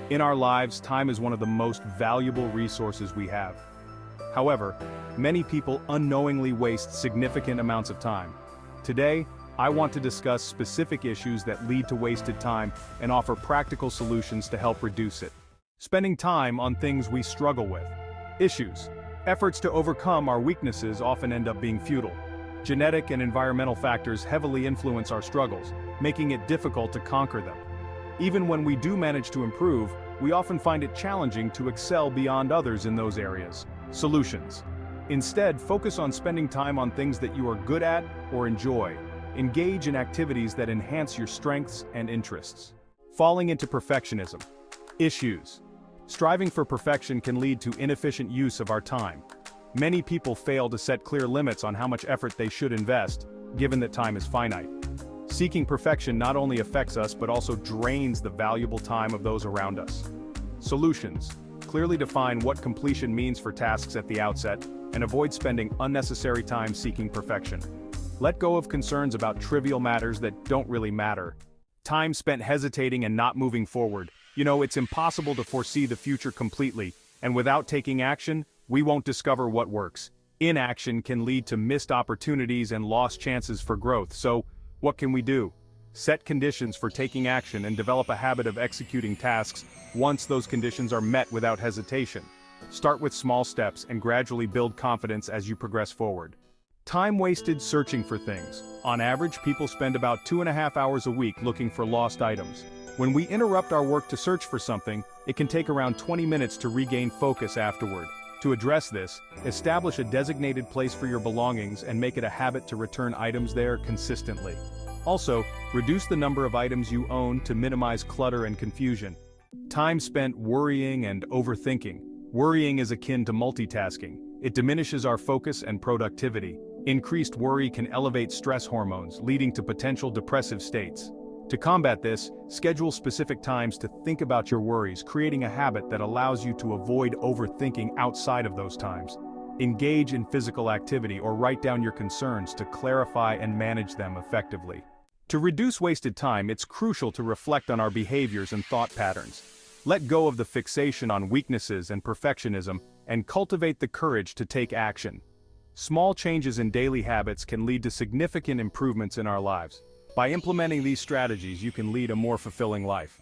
In our lives, time is one of the most valuable resources we have. However, many people unknowingly waste significant amounts of time. Today, I want to discuss specific issues that lead to wasted time and offer practical solutions to help reduce it. Spending time on things we struggle with. Issues. Efforts to overcome our weaknesses often end up being futile. Genetic and environmental factors heavily influence our struggles, making it difficult to conquer them. Even when we do manage to improve, we often find it challenging to excel beyond others in those areas. Solutions. Instead, focus on spending time on things that you are good at or enjoy. Engage in activities that enhance your strengths and interests. Falling into perfectionism. Issues. Striving for perfection can lead to inefficient use of our time. Many people fail to set clear limits on how much effort they should invest, given that time is finite. Seeking perfection not only affects us but also drains the valuable time of those around us. Solutions. Clearly define what completion means for tasks at the outset, and avoid spending unnecessary time seeking perfection. Let go of concerns about trivial matters that don't really matter. Time spent hesitating and not moving forward. It's impossible to foresee the future completely, and without taking action, we won't discover what works. Inaction can lead to missed opportunities and lost chances for growth, so what can we do? Set conditions for taking action and develop a habit of executing tasks once those conditions are met without hesitation. Start with small steps and gradually build confidence as you progress forward. Time wasted searching for things. On average, people spend about 2.5 hours a week looking for lost items. When we interrupt our work to search for something, it can take around 20 minutes to regain focus afterward. To address this, establish a designated place for your belongings and make it a habit to return items there consistently. Also, reduce the number of items you own to minimize clutter and confusion. Time spent worrying and overthinking. Worrying is akin to multitasking. It diminishes our focus and productivity. Increased worry can elevate stress hormones, leading to potential depressive states. To combat this, schedule specific times to think about your worries, creating a habit that allows you to avoid overthinking outside of those times. Engage in physical activity or write down your concerns to clarify and manage them effectively. To reduce wasted time, it's crucial to reflect on our behaviors and thought patterns. Let go of the fixation on weaknesses and perfectionism, and cultivate the courage to take action. Small changes in daily habits can lead to significant improvements in our lives. By implementing these strategies, you can lead a more fulfilling life.